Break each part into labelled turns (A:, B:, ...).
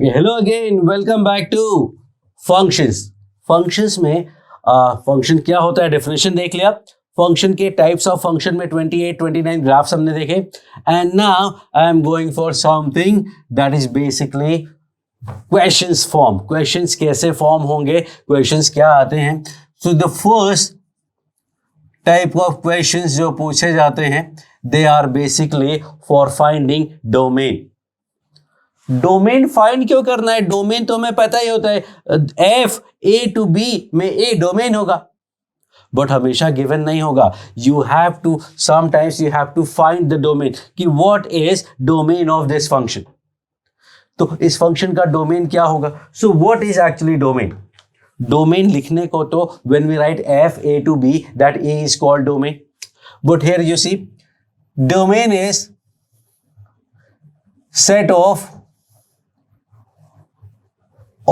A: Okay, hello again. Welcome back to functions. Functions में function क्या होता है डेफिनेशन देख लिया. फंक्शन के टाइप्स ऑफ फंक्शन में 28, 29 ग्राफ्स हमने देखे. And now I am going for something that is basically questions form. Questions कैसे फॉर्म होंगे, क्वेश्चंस क्या आते हैं. So the first type of questions जो पूछे जाते हैं they are basically for finding domain. Domain find क्यों करना है? डोमेन तो हमें पता ही होता है, एफ ए टू बी में ए डोमेन होगा, बट हमेशा गिवन नहीं होगा. You have to sometimes you have to find the domain कि what is domain of this function. तो इस फंक्शन का डोमेन क्या होगा? So what is actually domain? Domain लिखने को तो when we write F A to B that A is called domain, but here you see domain is set of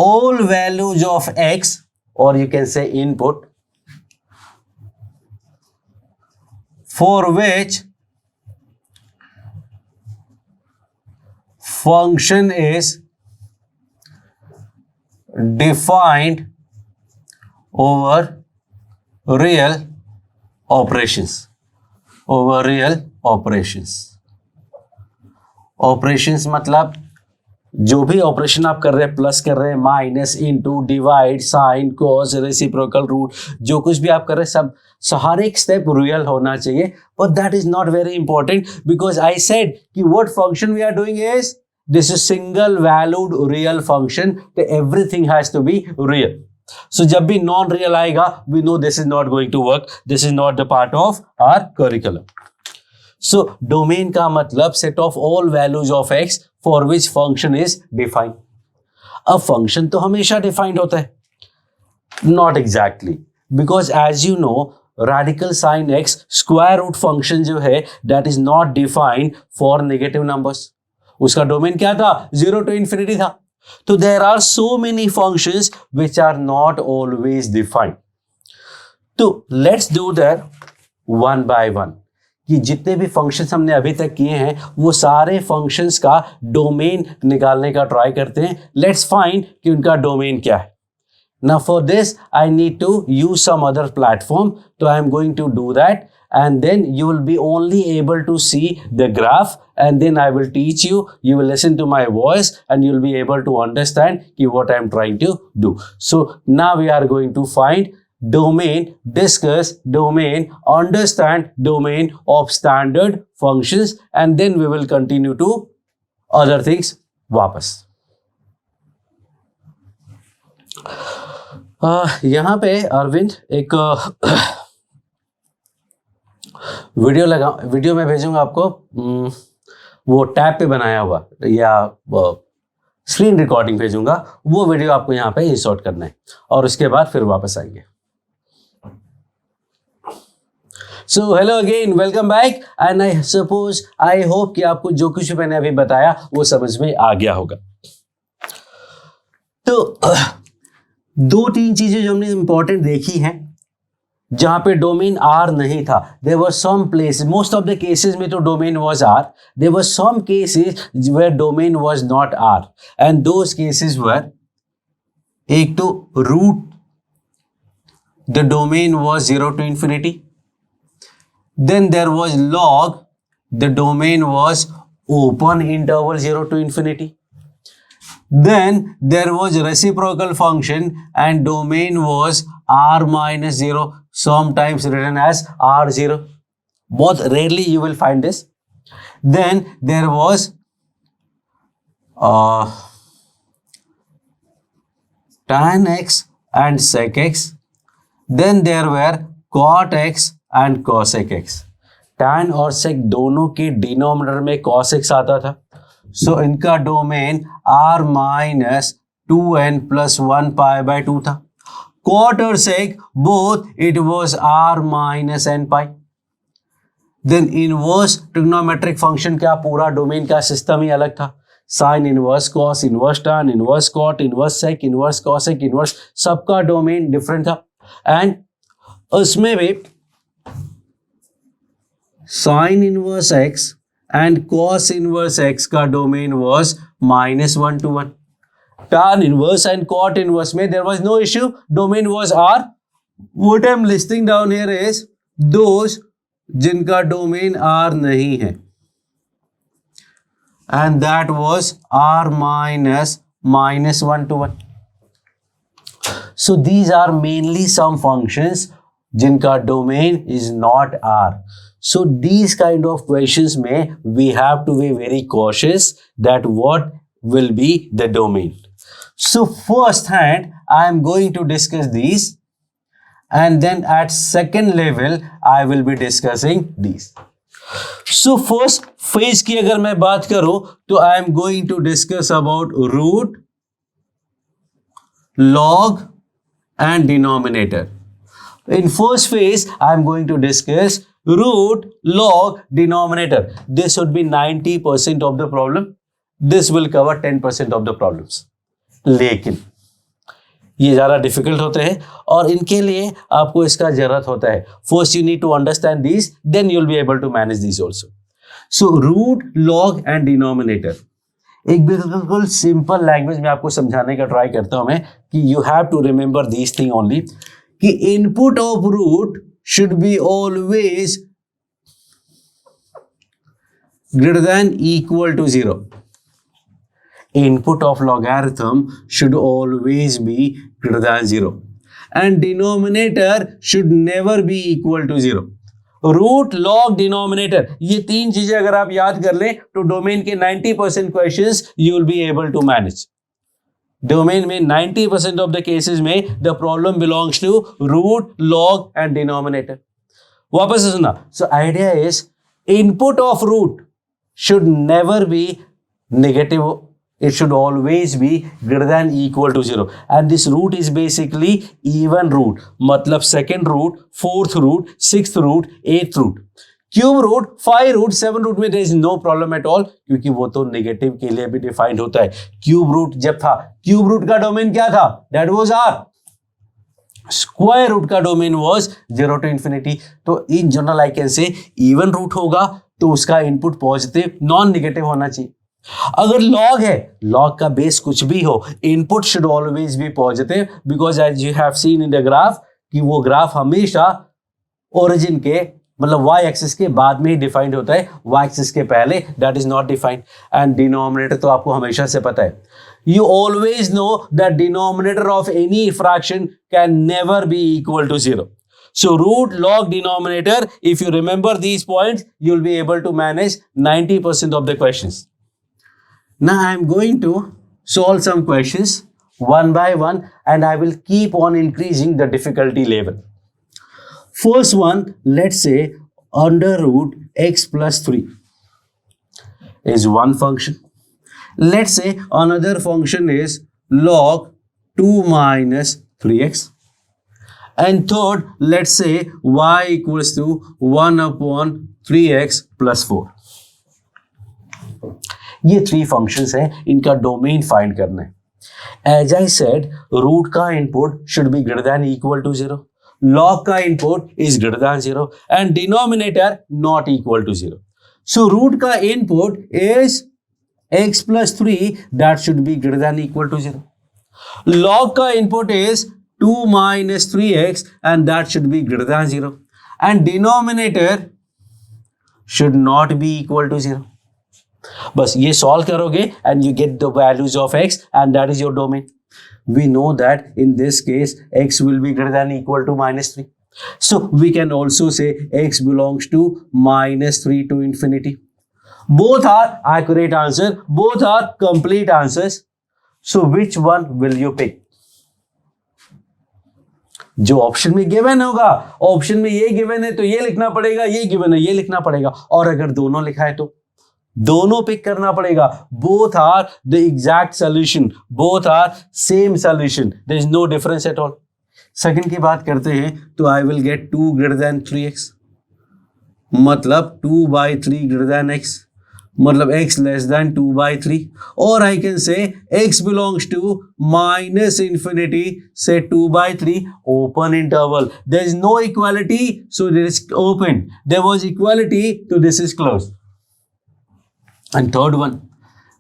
A: all values of x, or you can say input, for which function is defined over real operations. Operations मतलब जो भी operation आप कर रहे हैं, plus कर रहे हैं, minus, into, divide, sine, cos, reciprocal, root, जो कुछ भी आप कर रहे हैं सब हर एक स्टेप रियल होना चाहिए. But that is not very important because I said कि what function we are doing is this is single valued real function, तो everything has to be real. So जब भी नॉन रियल आएगा we know this is not going to work, this is not the part of our curriculum. So domain का मतलब set of all values of x for which function is defined. अब function तो हमेशा defined होता है. Not exactly, because as you know radical sin x square root function जो है that is not defined for negative numbers. उसका domain क्या था? 0 to infinity था. तो there are so many functions which are not always defined. तो let's do that one by one. कि जितने भी फंक्शंस हमने अभी तक किए हैं वो सारे फंक्शंस का डोमेन निकालने का ट्राई करते हैं. लेट्स फाइंड कि उनका डोमेन क्या है. Now for this I need to use some other platform, तो I am going to do that and then you will be only able to see the graph and then I will teach you, you will listen to my voice and you will be able to understand कि what I am trying to do. So now we are going to find domain, discuss domain, understand domain of standard functions and then we will continue to other things वापस. यहाँ पे अरविंद एक video में भेजूंगा आपको, वो tab पे बनाया हुआ या स्क्रीन रिकॉर्डिंग भेजूंगा, वो वीडियो आपको यहाँ पे इंसर्ट करना है और उसके बाद फिर वापस आएंगे. So hello again, welcome back and I hope कि आपको जो कुछ मैंने अभी बताया वो समझ में आ गया होगा. तो दो तीन चीजें जो हमने इंपॉर्टेंट देखी हैं जहां पे डोमेन आर नहीं था. There were some places, most of the cases में तो domain was R. There were some cases where domain was not R and those cases were, एक तो root, the domain was 0 to infinity. Then there was log, the domain was open interval 0 to infinity. Then there was reciprocal function and domain was r minus 0, sometimes written as r0. Both rarely you will find this. Then there was tan x and sec x. Then there were cot x and cosec x. tan और sec दोनों के denominator में cos x आता था. So इनका domain r minus 2n plus 1 pi by 2 था. cot और sec both it was r minus n pi. Then inverse trigonometric function का पूरा डोमेन का सिस्टम ही अलग था. Sine inverse, cos inverse, tan inverse, cot inverse, sec inverse, cosec inverse, सबका domain different था. एंड उसमें भी sine inverse x and cos inverse x का domain was -1 to 1. tan inverse and cot inverse में there was no issue, domain was R. What I'm listing down here is those जिनका domain R नहीं है, and that was R minus -1 to 1. So these are mainly some functions जिनका domain is not R. So these kind of questions में we have to be very cautious that what will be the domain. So first hand I am going to discuss these, and then at second level I will be discussing these. So first phase की अगर मैं बात करूं तो I am going to discuss about root, log and denominator. In first phase I am going to discuss root, log, denominator. This would be 90% of the problem. This will cover 10% of the problems. लेकिन ये ज़्यादा difficult होते हैं और इनके लिए आपको इसका ज़रूरत होता है. First you need to understand this, then you will be able to manage this also. So root, log and denominator एक बिल्कुल सिंपल लैंग्वेज में आपको समझाने का ट्राई करता हूं मैं कि you have to remember this thing only कि input of root should be always greater than equal to 0. Input of logarithm should always be greater than 0, and denominator should never be equal to 0. Root, log, denominator, ये तीन चीजें अगर आप याद कर लें तो डोमेन के 90% questions you will be able to manage. Domain में 90% ऑफ द केसेस में the problem belongs to root, log and denominator. वापस से सुना. So idea is input of root should never be negative. It should always be greater than equal to 0, and this root is basically even root. मतलब second root, fourth root, sixth root, eighth root. Cube root, 5 root, 7 root में there is no problem at all, क्योंकि वो तो negative के लिए भी defined होता है. क्यूब रूट जब था, क्यूब रूट का डोमेन क्या था? That was R. Square root का डोमेन was 0 to infinity. तो in general I can say even root होगा तो उसका इनपुट पॉजिटिव, नॉन नेगेटिव होना चाहिए. अगर लॉग है, लॉग का बेस कुछ भी हो, input should always be positive, because as you have seen in the graph कि वो ग्राफ हमेशा ओरिजिन के मतलब y एक्सिस के बाद में ही डिफाइंड होता है, y एक्सिस के पहले that is not defined. And denominator तो आपको हमेशा से पता है. You always know that denominator of any fraction can never be equal to 0. So root, log, denominator, if you remember these points, you'll be able to manage 90% of the questions. Now I am going to solve some questions one by one, and I will keep on increasing the difficulty level. First one, let's say under root x plus 3 is one function. Let's say another function is log 2 minus 3x. And third, let's say y equals to 1 upon 3x plus 4. ये 3 functions हैं, इनका domain find करना है. As I said, root का input should be greater than equal to 0, log का input is greater than 0 and denominator not equal to 0. So root का input is x plus 3, that should be greater than equal to 0. log का input is 2 minus 3x and that should be greater than 0, and denominator should not be equal to 0. बस ये solve करोगे and you get the values of x and that is your domain. We know that in this case x will be greater than equal to -3. So we can also say x belongs to -3 to infinity. Both are accurate answer, both are complete answers. So which one will you pick? जो option में given होगा, option में ये given है तो ये लिखना पड़ेगा, ये गिवन है ये लिखना पड़ेगा, और अगर दोनों लिखा है तो दोनों पिक करना पड़ेगा. Both are the exact solution, both are same solution, there is no difference at all. Second की बात करते हैं तो I will get 2 greater than 3x, मतलब 2/3 greater than x, मतलब x less than 2/3, और आई can say x belongs to -infinity से 2/3 open interval. There is no equality, so this is open. There was equality, so this is closed. And third one,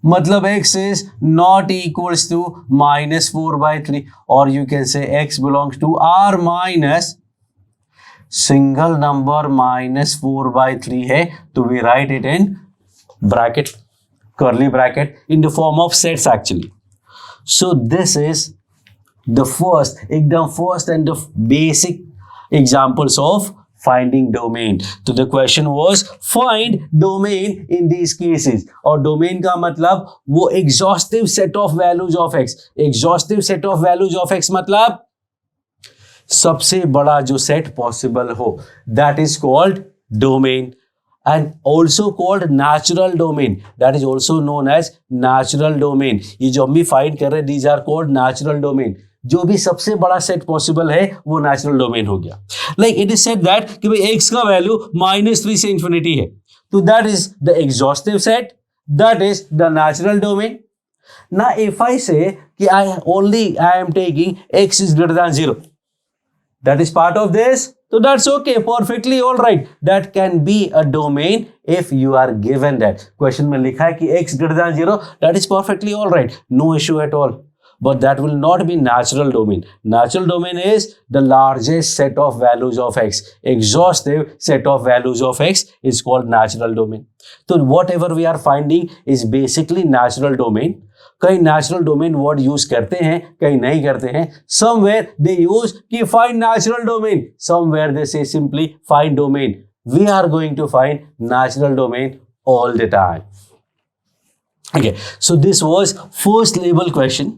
A: मतलब x is not equals to -4/3 or you can say x belongs to R minus single number -4/3 है तो we write it in bracket, curly bracket, in the form of sets actually. So this is the first and the basic examples of finding domain. तो the question was find domain in these cases. और domain का मतलब वो exhaustive set of values of x. exhaustive set of values of x मतलब सबसे बड़ा जो set possible हो, that is called domain and also called natural domain. That is also known as natural domain. ये जो हम भी फाइंड कर रहे हैं these are called natural domain. जो भी सबसे बड़ा सेट पॉसिबल है वो नेचुरल डोमेन हो गया. Like it is said that कि भाई x का वैल्यू -3 से इंफिनिटी है तो that is the exhaustive set, that is the natural domain. ना इफ आई से कि I am taking x is greater than 0, that is part of this, so that's okay, perfectly all right, that can be a domain if you are given that. question में लिखा है कि x greater than 0, that is perfectly all right, no issue at all, but that will not be natural domain. Natural domain is the largest set of values of x. exhaustive set of values of x is called natural domain. So whatever we are finding is basically natural domain. कई natural domain word use करते हैं, कई नहीं करते हैं. Somewhere they use कि find natural domain, somewhere they say simply find domain. We are going to find natural domain all the time. Okay, so this was first level question.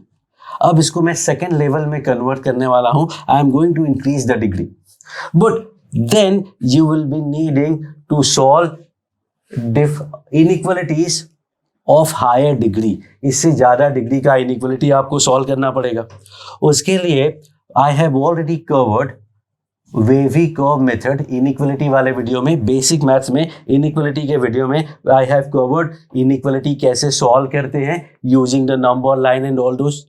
A: अब इसको मैं सेकेंड लेवल में convert करने वाला हूं. I am going to increase the degree, but then you will be needing to solve inequalities of higher degree. इससे ज्यादा degree का इनइक्वालिटी आपको सॉल्व करना पड़ेगा. उसके लिए I have already covered wavy curve method inequality वाले वीडियो में. बेसिक मैथ्स में इनइक्वालिटी के वीडियो में आई हैव कवर्ड इनइक्वालिटी कैसे सॉल्व करते हैं using the number line and all those.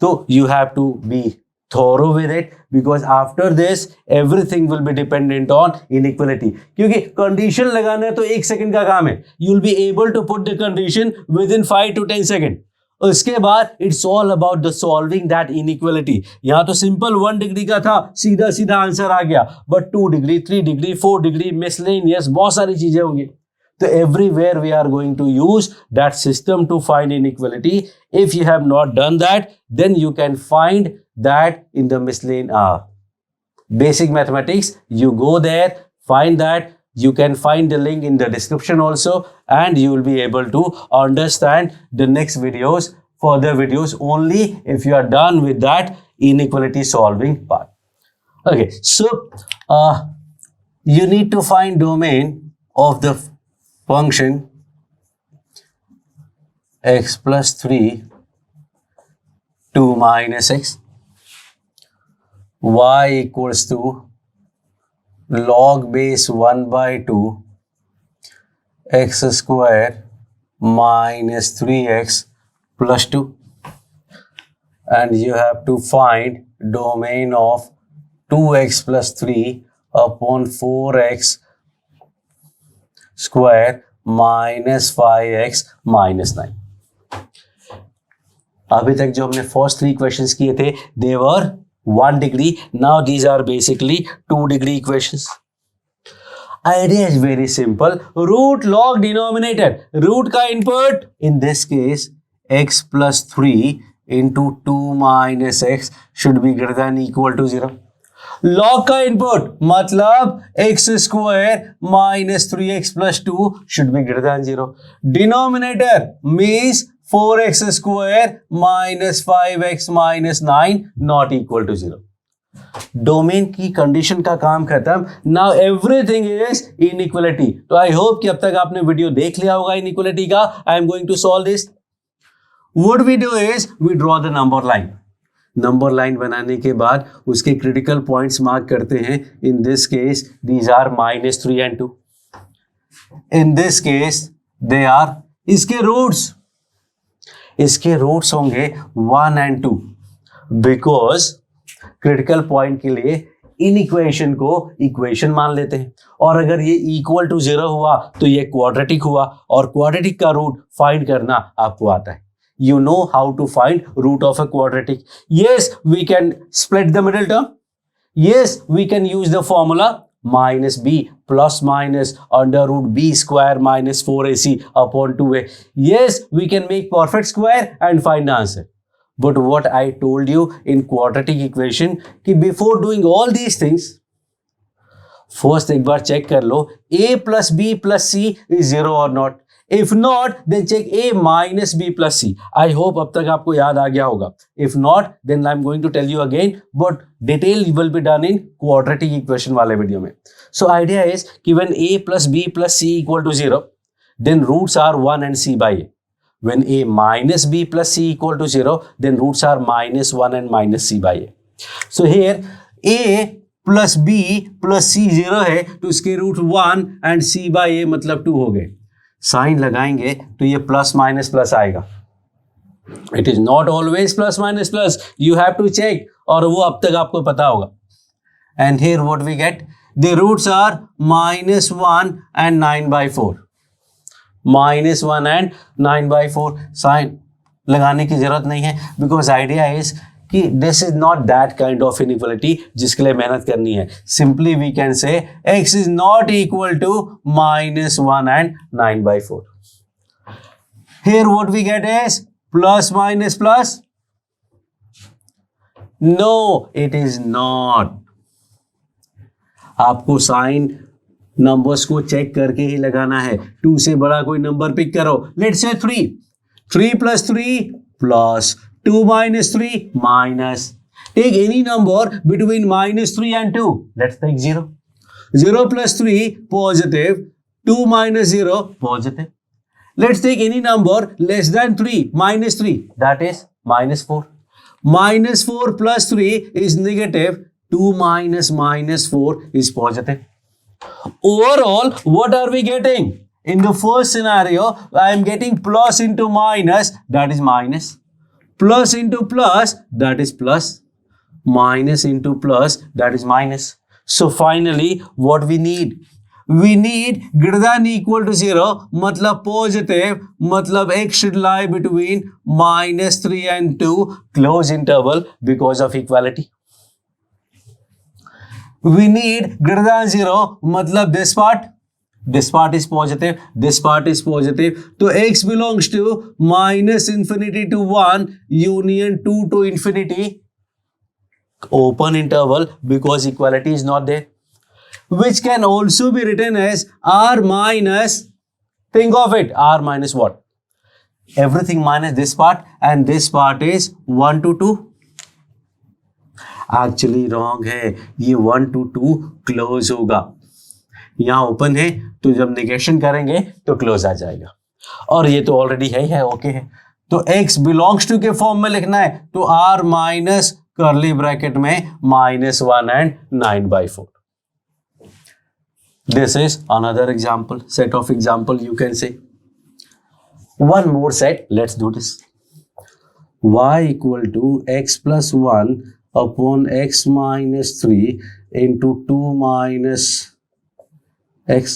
A: तो you have to be thorough with it because after this everything will be dependent on inequality. क्योंकि condition लगाना तो 1 second का काम है. You will be able to put the condition within 5 to 10 second. उसके बाद it's all about the solving that inequality. यहाँ तो सिंपल 1 डिग्री का था, सीधा सीधा आंसर आ गया, but 2 degree 3 degree 4 degree miscellaneous बहुत सारी चीजें होंगी. तो everywhere we are going to use that system to find inequality. If you have not done that, then you can find that in the basic mathematics. You go there, find that. You can find the link in the description also, and you will be able to understand the next videos, further videos only if you are done with that inequality solving part. Okay, so you need to find domain of the function x plus 3 2 minus x, y equals to log base 1/2 x square minus 3x plus 2, and you have to find domain of 2x plus 3 upon 4x square minus 5x minus 9. अभी तक जो हमने first 3 questions किए थे they were 1 degree. Now these are basically 2 degree equations. Idea is very simple. Root log denominator. Root का input in this case x plus 3 into 2 minus x should be greater than equal to 0. log का input मतलब x square minus 3x plus 2 should be greater than 0. Denominator means 4x square minus 5x minus 9 not equal to 0. Domain की condition का काम खत्म. Now everything is inequality. तो I hope कि अब तक आपने वीडियो देख लिया होगा इनइक्वालिटी का. I am going to solve this. What we do is we draw the number line. Number line बनाने के बाद उसके क्रिटिकल पॉइंट्स मार्क करते हैं. In this case these are -3 and 2. In this case they are इसके roots होंगे 1 and 2 because critical point के लिए इन इक्वेशन को इक्वेशन मान लेते हैं, और अगर ये इक्वल टू 0 हुआ तो ये क्वाड्रेटिक हुआ, और क्वाड्रेटिक का रूट फाइंड करना आपको आता है. You know how to find root of a quadratic. Yes, we can split the middle term. Yes, we can use the formula minus b plus minus under root b square minus 4ac upon 2a. Yes, we can make perfect square and find the answer. But what I told you in quadratic equation कि before doing all these things, first एक बार check कर लो a plus b plus c is 0 or not. If not, then check a minus b plus c. I hope अब तक आपको याद आ गया होगा. If not, then I'm going to tell you again, but detail will be done in quadratic equation वाले video में. So idea is कि when a plus b plus c equal to 0, then roots are 1 and c by a. When a minus b plus c equal to 0, then roots are minus 1 and minus c by a. So here a plus b plus c 0 है तो इसके root 1 and c by a मतलब 2 हो गए. Sign लगाएंगे तो ये plus minus plus आएगा. It is not always plus minus plus, you have to check, और वो अब तक आपको पता होगा. And here what we get, the roots are -1 and 9/4. -1 and 9/4. Sign लगाने की जरूरत नहीं है, बिकॉज आइडिया इज कि this is not that kind of inequality जिसके लिए मेहनत करनी है. Simply we can say x is not equal to -1 and 9/4. Here what we get is plus minus plus. No, it is not. आपको sign numbers को check करके ही लगाना है. 2 से बड़ा कोई नंबर पिक करो. Let's say 3. 3 plus 3 plus 2 minus 3 minus. Take any number between -3 and 2. Let's take 0. 0 plus 3 positive. 2 minus 0 positive. Let's take any number less than 3 minus 3. That is -4. -4 plus 3 is negative. 2 minus -4 is positive. Overall, what are we getting? In the first scenario, I am getting plus into minus, that is minus. Plus into plus, that is plus. Minus into plus, that is minus. So finally, what we need? We need greater than equal to 0, मतलब positive, मतलब x should lie between -3 and 2, close interval because of equality. We need greater than 0, मतलब this part is positive, this part is positive. So x belongs to -infinity to 1 union 2 to infinity, open interval, because equality is not there, which can also be written as r minus, think of it, r minus what? Everything minus this part, and this part is 1 to 2. Actually wrong है, ये 1 to 2 close होगा. यहाँ open है तो जब negation करेंगे तो close आ जाएगा, और ये तो ऑलरेडी है ओके है. तो x बिलोंग्स टू के फॉर्म में लिखना है तो r माइनस कर्ली ब्रैकेट में -1 and 9/4. This is another example, set of example you can say. One more set, let's do this. y equal to x plus 1 upon x minus 3 into 2 minus x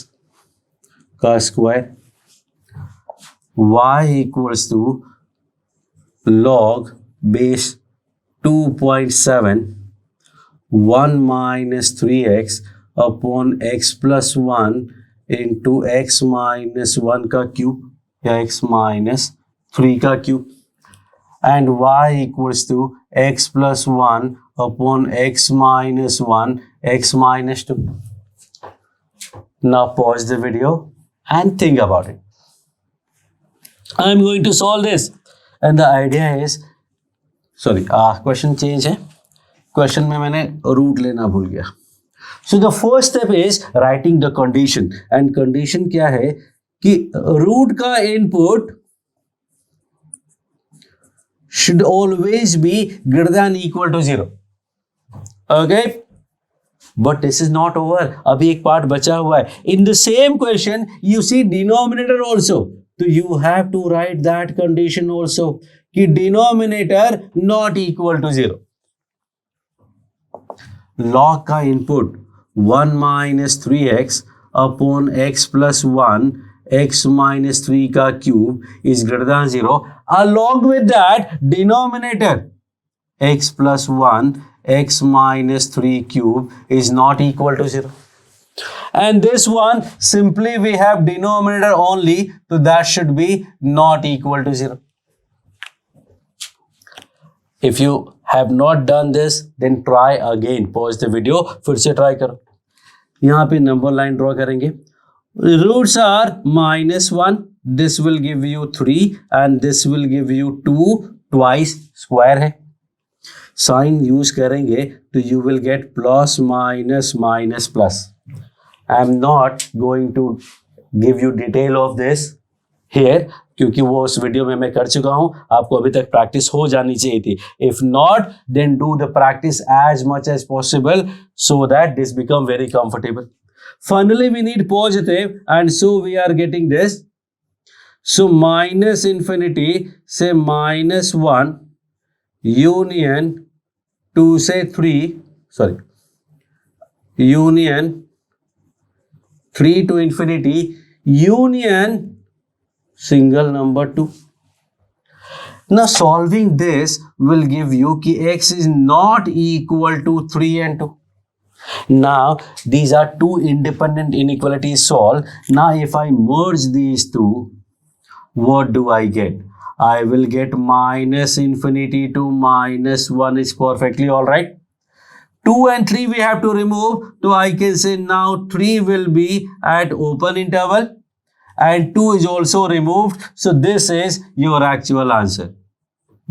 A: का square. y equals to log base 2.7 1 minus 3x upon x plus 1 into x minus 1 का cube या x minus 3 का cube, and y equals to x plus 1 upon x minus 1 x minus 2. Now pause the video and think about it. I am going to solve this, and the idea is, sorry, question change है. Question में मैंने root लेना भूल गया. So the first step is writing the condition, and condition क्या है कि root का input should always be greater than equal to 0. Okay? But this is not over. अभी एक पार्ट बचा हुआ है. In the same question, you see denominator also. So you have to write that condition also कि denominator not equal to 0. log का input 1 minus 3x upon x plus 1 x minus 3 का cube is greater than 0. Along with that, denominator x plus 1 x minus 3 cube is not equal to 0. And this one, simply we have denominator only, so that should be not equal to 0. If you have not done this, then try again. Pause the video, फिर से try करो. यहाँ पे number line draw करेंगे. Roots are -1. This will give you 3 and this will give you 2 twice square है. Sign use करेंगे तो you will get plus minus minus plus. I am not going to give you detail of this here क्योंकि वो उस video में मैं कर चुका हूं. आपको अभी तक प्रैक्टिस हो जानी चाहिए थी. If not, then do the practice as much as possible so that this become very comfortable. Finally, we need positive and so we are getting this. So minus infinity say -1 union to say 3 union 3 to infinity union single number 2. Now solving this will give you कि x is not equal to 3 and 2. Now these are two independent inequalities solved. Now if I merge these two, what do I get? I will get minus infinity to -1 is perfectly all right. 2 and 3 we have to remove. So I can say now 3 will be at open interval and 2 is also removed. So this is your actual answer.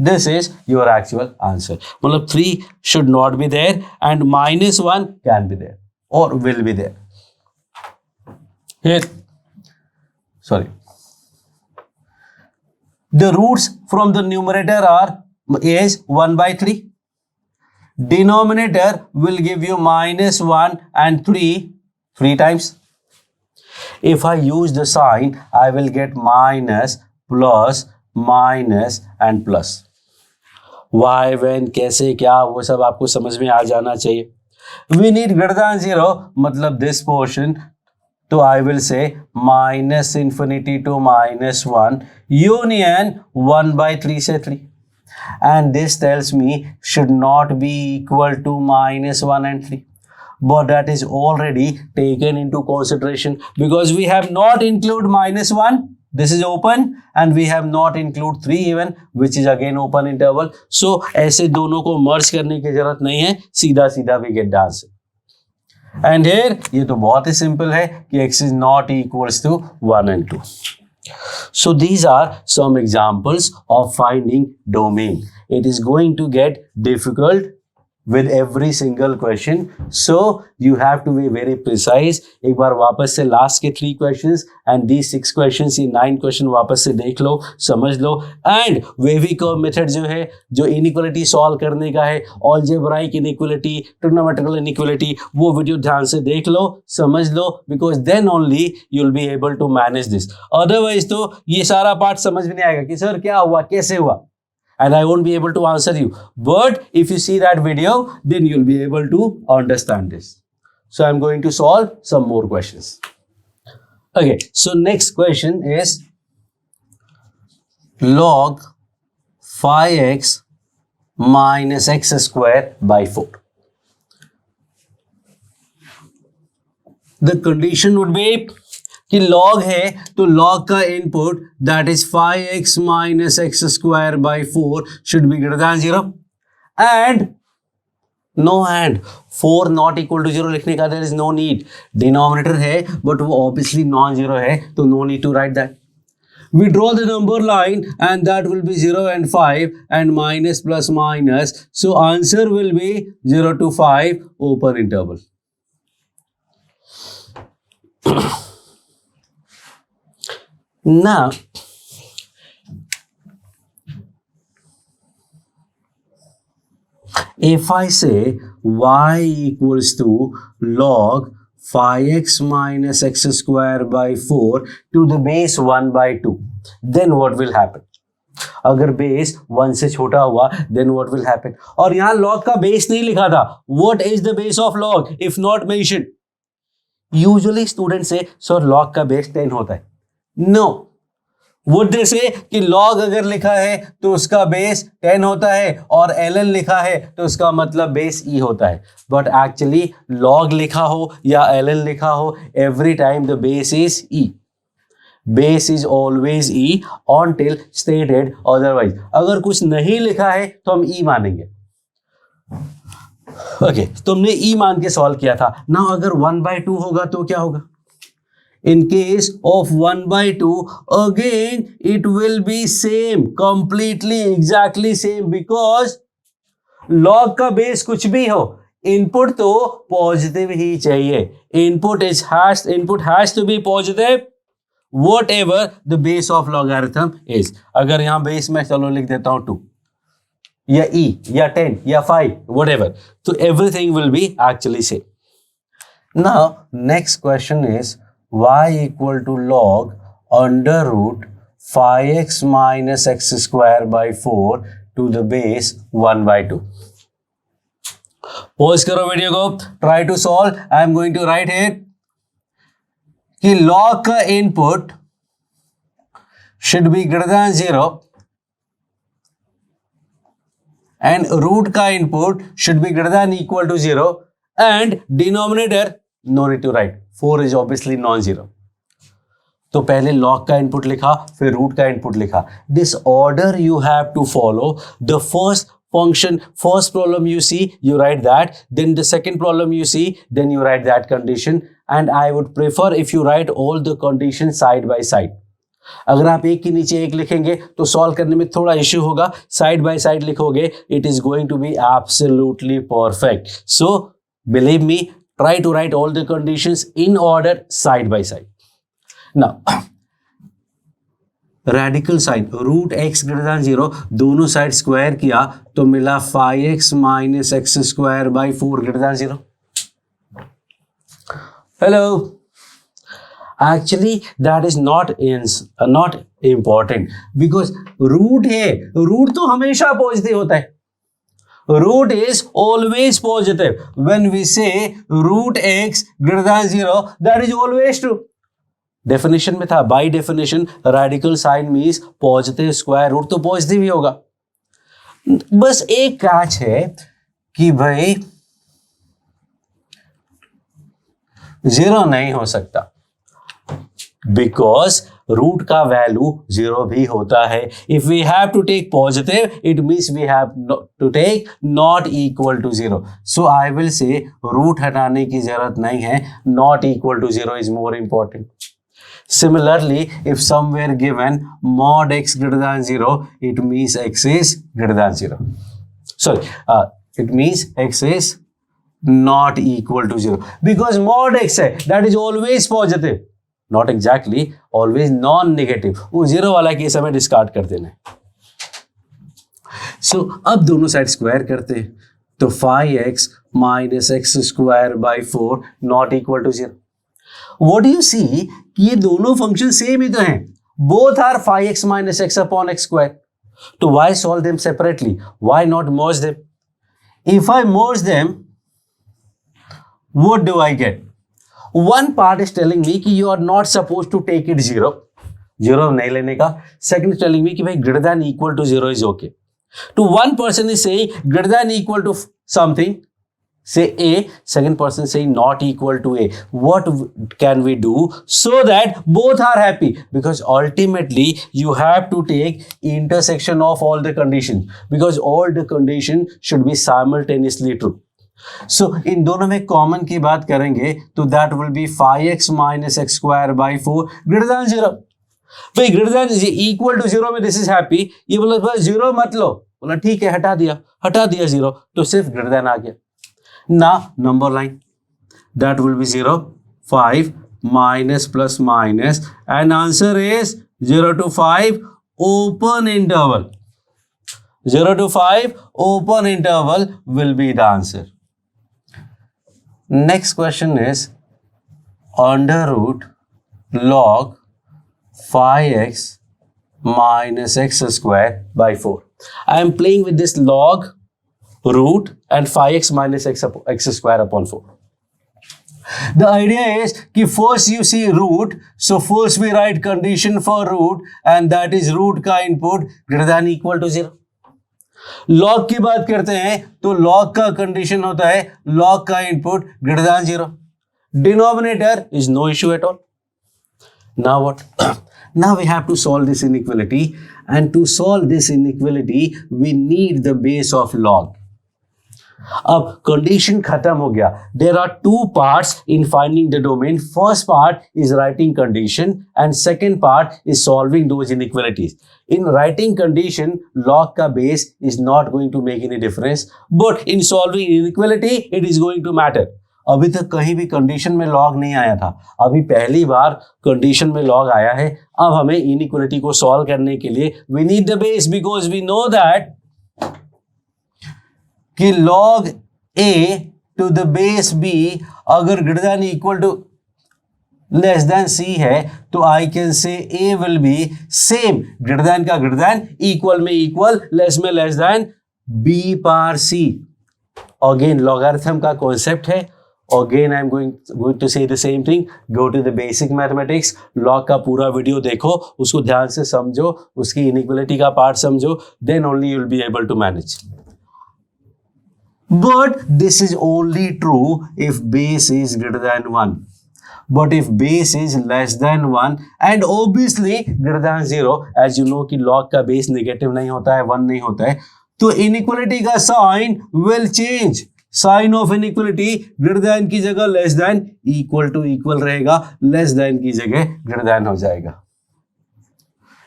A: This is your actual answer. मतलब 3 should not be there and -1 can be there or will be there. Here, sorry. The roots from the numerator is 1 by 3. Denominator will give you -1 and 3 times. If I use the sign, I will get minus, plus, minus and plus. Why, when, कैसे, क्या, वो सब आपको समझ में आ जाना चाहिए. We need greater than 0, मतलब this portion. So I will say minus infinity to -1 union 1 by 3 say 3. And this tells me should not be equal to -1 and 3. But that is already taken into consideration because we have not include -1. This is open and we have not include 3 even, which is again open interval. So ऐसे दोनों को merge करने की जरूरत नहीं है. सीधा सीधा we get the answer. And here ये तो बहुत ही simple है कि x is not equals to 1 and 2. So these are some examples of finding domain. It is going to get difficult with every single question. So you have to be very precise. एक बार वापस से last के 3 questions and these 6 questions, ये 9 question वापस से देख लो, समझ लो. And wavy curve method जो है, जो inequality solve करने का है, algebraic inequality, trigonometrical inequality, वो वीडियो ध्यान से देख लो, समझ लो, because then only you'll be able to manage this. Otherwise तो ये सारा पार्ट समझ में नहीं आएगा कि सर क्या हुआ, कैसे हुआ. And I won't be able to answer you. But if you see that video, then you'll be able to understand this. So I'm going to solve some more questions. Okay, so next question is log 5x minus x square by 4. The condition would be कि log है तो log का input that is 5x minus x square by 4 should be greater than 0 and 4 not equal to 0 लिखने का there is no need. Denominator है but वो obviously non-zero है तो no need to write that. We draw the number line and that will be 0 and 5 and minus plus minus. So answer will be 0 to 5 open interval. Now, if I say y equals to log 5x minus x square by 4 to the base 1 by 2, then what will happen? अगर base 1 से छोटा हुआ then what will happen. और यहां log का base नहीं लिखा था, what is the base of log if not mention. Usually student से सर लॉग का बेस 10 होता है, नो, वुड दे से कि लॉग अगर लिखा है तो उसका बेस 10 होता है और ln लिखा है तो उसका मतलब बेस e होता है। बट एक्चुअली लॉग लिखा हो या ln लिखा हो, every time the base is e, base is always e until stated otherwise। अगर कुछ नहीं लिखा है तो हम e मानेंगे। ओके, तुमने e मान के सॉल्व किया था ना। अगर 1/2 होगा तो क्या होगा? In case of 1/2, again it will be same, completely exactly same, because log का बेस कुछ भी हो, इनपुट तो पॉजिटिव ही चाहिए। input has to be positive whatever the base of logarithm is। अगर यहां बेस में चलो लिख देता हूं 2 या e या 10 या 5 whatever, तो everything will be actually same। Now next question is y equal to log under root 5x minus x square by 4 to the base 1/2। Pause करो वीडियो को, try to solve. I am going to write here कि log का input should be greater than 0 and root का input should be greater than equal to 0 and denominator no need to write, 4 is obviously non-zero। तो पहले log का input लिखा, फिर root का input लिखा। This order you have to follow। The first function, first problem you see, you write that, then the second problem you see, then you write that condition, and I would prefer if you write all the conditions side by side। अगर आप एक के नीचे एक लिखेंगे तो solve करने में थोड़ा इश्यू होगा, साइड बाय साइड लिखोगे it is going to be absolutely perfect. So believe me, try to write all the conditions in order side by side। Now radical sign root x greater than 0, दोनों side square किया तो मिला 5x minus x square by 4 greater than 0। Hello, actually that is not important because root है, root तो हमेशा positive होता है। Root is always positive। When we say root x greater than 0, that is always true। Definition में था, by definition radical sign means positive square root, तो positive ही होगा। बस एक कैच है कि भाई 0 नहीं हो सकता, बिकॉज रूट का वैल्यू 0 भी होता है। If we have to take positive it means we have to take not equal to 0। So I will say root हटाने की जरूरत नहीं है, not equal to 0 is more important. Similarly, if somewhere given mod x greater than 0, it means x is greater than 0। Sorry, it means x is not equal to 0 because mod x है, that is always positive, not exactly always non-negative। वो 0 वाला case हमें discard कर देना है। So अब दोनों side square करते हैं तो 5x minus x square by 4 not equal to 0। What do you see कि ये दोनों फंक्शन सेम ही तो हैं, both are 5x minus x upon x square। तो why solve them separately? Why not merge them? If I merge them, what do I get? One part is telling me कि you are not supposed to take it 0 नहीं लेने का। Second is telling me कि भाई greater than equal to 0 is okay। To one person is saying greater than equal to something, say A, second person saying not equal to A। What can we do so that both are happy? Because ultimately you have to take intersection of all the conditions because all the conditions should be simultaneously true। So इन दोनों में common की बात करेंगे तो that will be 5x minus x square by 4 greater than 0। भाई greater than equal to 0 में this is happy, ये बोला बस 0 मत लो, बोला ठीक है हटा दिया 0 तो सिर्फ ग्रेटर देन आ गया ना। Number line that will be 0 5 minus plus minus and answer is 0 to 5 open interval. 0 to 5 open interval will be the answer। Next question is under root log 5x minus x square by 4. I am playing with this log root and 5x minus x square upon 4. The idea is कि first you see root, so first we write condition for root and that is root का input greater than equal to 0. log की बात करते हैं तो log का condition होता है log का input greater than 0. Denominator is no issue at all. Now what? Now we have to solve this inequality, and to solve this inequality we need the base of log. अब condition खत्म हो गया. There are two parts in finding the domain. First part is writing condition and second part is solving those inequalities. In writing condition, log का base is not going to make any difference, but in solving inequality it is going to matter. अभी तक कहीं भी condition में log नहीं आया था, अभी पहली बार कंडीशन में लॉग आया है. अब हमें इनइक्वालिटी को सॉल्व करने के लिए we need the base, because we know that कि log a to the base b अगर greater than equal to less than c है तो I can say a will be same greater than का greater than equal में equal less में less than b par c. Again logarithm का concept है. Again I'm going to say the same thing. Go to the basic mathematics. log का पूरा video देखो, उसको ध्यान से समझो, उसकी inequality का पार्ट समझो, then only you will be able to manage. But this is only true if base is greater than 1. But if base is less than 1 and obviously greater than 0, as you know कि log का base negative नहीं होता है, 1 नहीं होता है, तो inequality का sign will change. Sign of inequality greater than की जगह less than, equal to equal रहेगा, less than की जगह greater than हो जाएगा.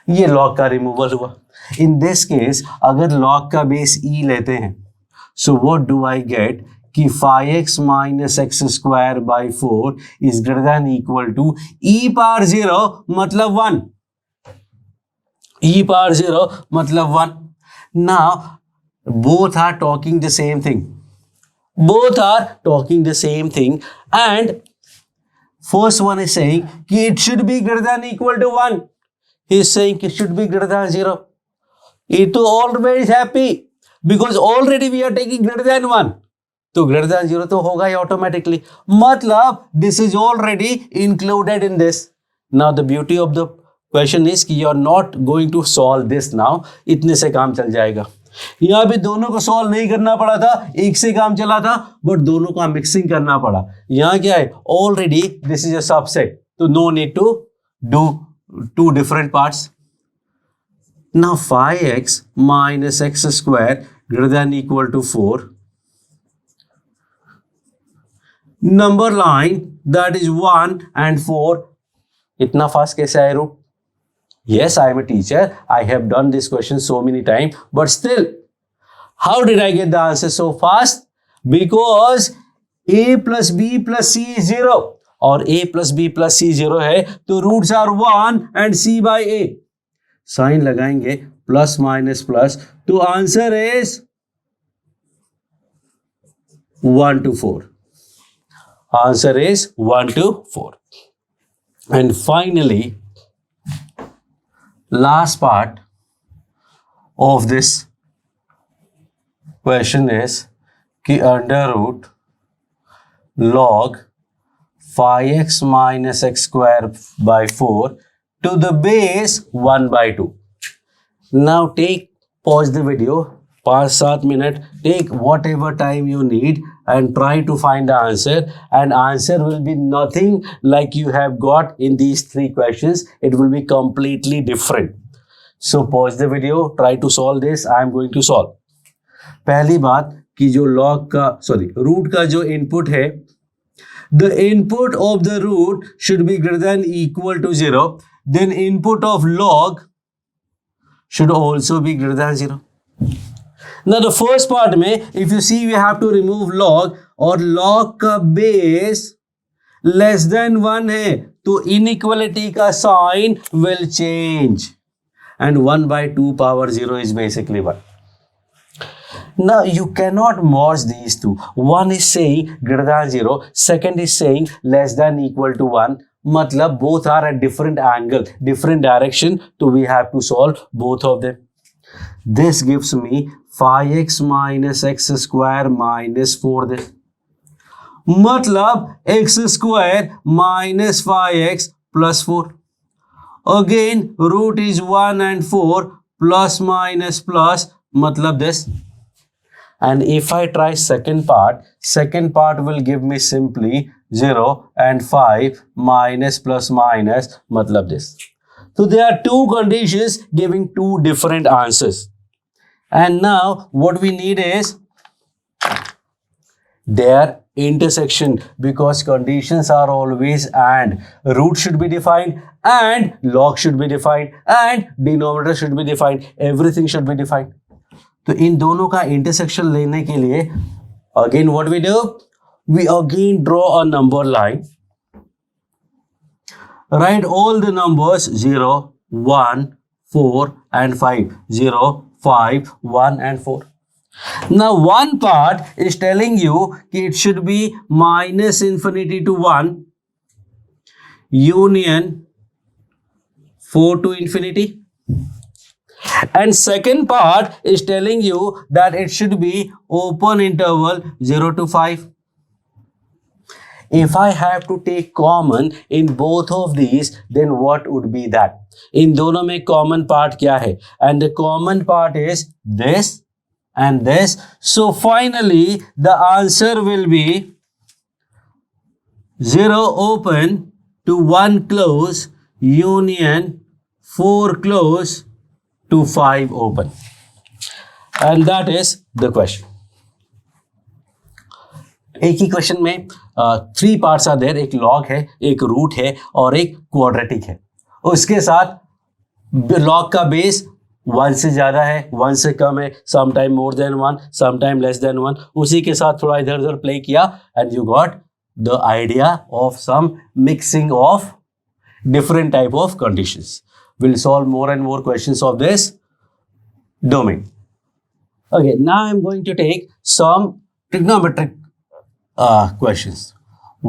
A: ये log का removal हुआ. In this case अगर log का base e लेते हैं, so what do I get कि 5x minus x square by 4 is greater than equal to e power 0 मतलब 1. e power 0 मतलब 1. Now both are talking the same thing. Both are talking the same thing, and first one is saying कि it should be greater than equal to 1. He is saying it should be greater than 0. It to always happy because already we are taking greater than 1. तो greater than 0 तो होगा ही automatically. मतलब this is already included in this. Now the beauty of the question is कि you are not going to solve this now. इतने से काम चल जाएगा. यहाँ भी दोनों को सॉल्व नहीं करना पड़ा था, एक से काम चला था, बट दोनों का मिक्सिंग करना पड़ा. यहाँ क्या है, already this is a subset, तो no need to do two different parts. Now 5x minus x square greater than equal to 4. Number line that is 1 and 4. इतना फास्ट कैसे आए root? Yes, I am a teacher. I have done this question so many times, but still, how did I get the answer so fast? Because a plus b plus c is 0 और a plus b plus c 0 है, तो roots are 1 and c by a. Sign लगाएंगे plus minus plus, तो answer is 1 to 4. Answer is 1 to 4. And finally, last part of this question is कि under root log 5x minus x square by 4 to the base 1 by 2. Now pause the video, 5-7 minutes, take whatever time you need and try to find the answer, and answer will be nothing like you have got in these 3 questions. It will be completely different. So pause the video, try to solve this. I am going to solve. पहली बात कि जो log का root का जो input है, the input of the root should be greater than equal to 0. Then input of log should also be greater than 0. Now the first part में if you see we have to remove log, और log का base less than 1 है, तो inequality का sign will change and 1 by 2 power 0 is basically 1. Now you cannot merge these two. One is saying greater than 0, second is saying less than equal to 1. मतलब both are at different angle, different direction, so we have to solve both of them. This gives me 5x minus x square minus 4 this. मतलब x square minus 5x plus 4. Again root is 1 and 4 plus minus plus मतलब this. And if I try second part will give me simply 0 and 5 minus plus minus matlab this. So there are two conditions giving two different answers. And now what we need is their intersection, because conditions are always and root should be defined and log should be defined and denominator should be defined, everything should be defined. तो इन दोनों का intersection लेने के लिए again what we do, we again draw a number line, right all the numbers 0, 1, 4 and 5, 0, 5, 1 and 4. Now one part is telling you it should be minus infinity to 1 union 4 to infinity. And second part is telling you that it should be open interval 0 to 5. If I have to take common in both of these, then what would be that? In दोनों में common part क्या है? And the common part is this and this. So finally the answer will be 0 open to 1 close union 4 close to 5 open. And that is the question. एक ही question में 3 parts are there, एक log है, एक root है और एक quadratic है. उसके साथ लॉग का बेस 1 से ज्यादा है, 1 से कम है, sometime more than 1, sometime less than 1. उसी के साथ थोड़ा इधर उधर प्ले किया and you got the idea of some mixing of different type of conditions. We'll solve more and more questions of this domain. Okay, now I'm going to take some trigonometric questions.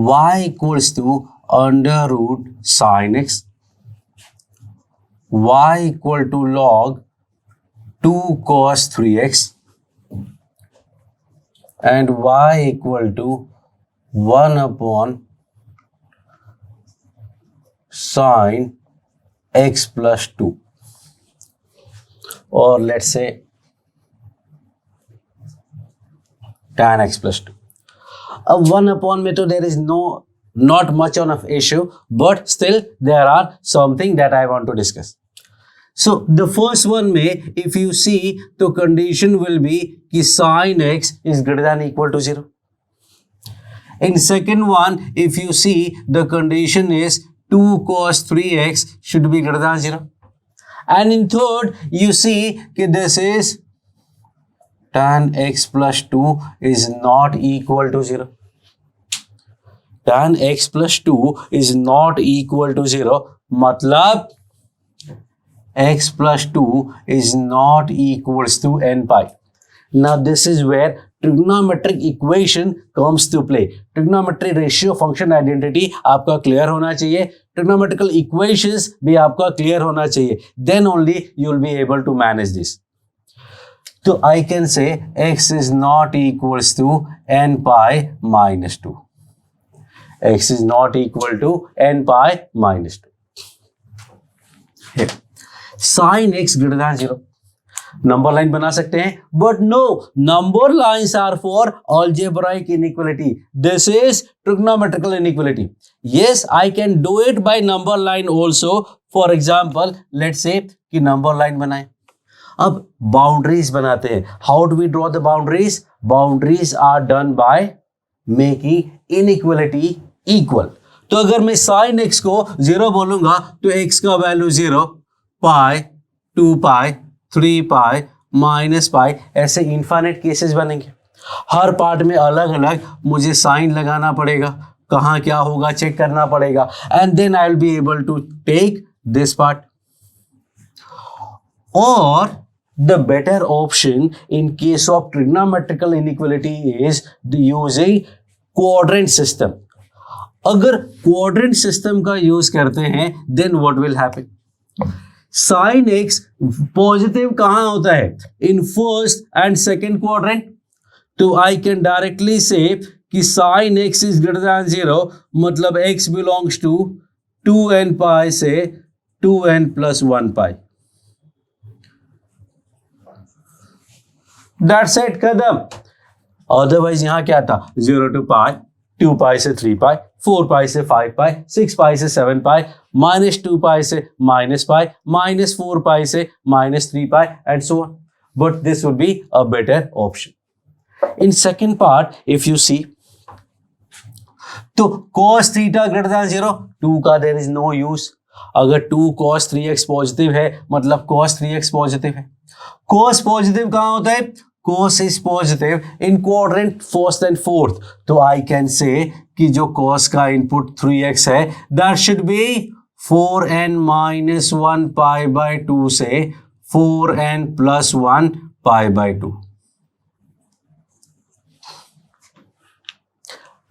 A: Y equals to under root sin x. Y equal to log 2 cos 3x. And y equal to 1 upon sin x plus 2, or let's say tan x plus 2. अब 1 upon में तो there is not much on of issue, but still there are something that I want to discuss. So the first one में if you see the condition will be कि sin x is greater than equal to 0. In second one if you see the condition is 2 cos 3x should be greater than 0. And in third you see that this is tan x plus 2 is not equal to 0. Tan x plus 2 is not equal to 0. मतलब x plus 2 is not equals to n pi. Now this is where trigonometric equation comes to play. Trigonometry ratio function identity आपका clear होना चाहिए. Trigonometrical equations भी आपका clear होना चाहिए. Then only you will be able to manage this. So I can say x is not equals to n pi minus 2. X is not equal to n pi minus 2. Here. Sin x greater than 0. Number line बना सकते हैं, but no, number lines are for algebraic inequality. This is trigonometrical inequality. Yes, I can do it by number line also. For example, let's say कि number line बनाए. अब boundaries बनाते हैं. How do we draw the boundaries? Boundaries are done by making inequality equal. तो अगर मैं sin x को 0 बोलूंगा तो x का वैल्यू 0, पाई, 2 पाई, 3 पाई, माइनस पाई, ऐसे इन्फाइनाइट केसेस बनेंगे. हर पार्ट में अलग अलग मुझे साइन लगाना पड़ेगा, कहाँ क्या होगा चेक करना पड़ेगा, and then I will be able to take this part. और the better option in case of trigonometrical inequality is using quadrant system. अगर क्वाड्रेंट सिस्टम का यूज करते हैं then what will happen, sine x positive कहां होता है, in first and second quadrant, तो I can directly say कि sine x is greater than 0, मतलब x belongs to 2n pi से 2n plus 1 pi, that's it, खत्म। Otherwise यहां क्या था, 0 टू पाई, 2 पाई से 3 पाई, 4 पाई से 5 पाई, 6 पाई से 7 पाई, -2 पाई से -पाई, -4 पाई से -3 pi and so on, but this would be a better option. In second part if you see, तो cos थीटा ग्रेटर देन 0, 2 का देयर इज नो यूज, अगर 2 cos 3x पॉजिटिव है मतलब cos 3x पॉजिटिव है। cos positive कहां होता है, cos is positive in quadrant first and fourth, तो I can say कि जो cos का इनपुट 3x है that should be 4n minus 1 pi by 2 से 4n plus 1 pi by 2,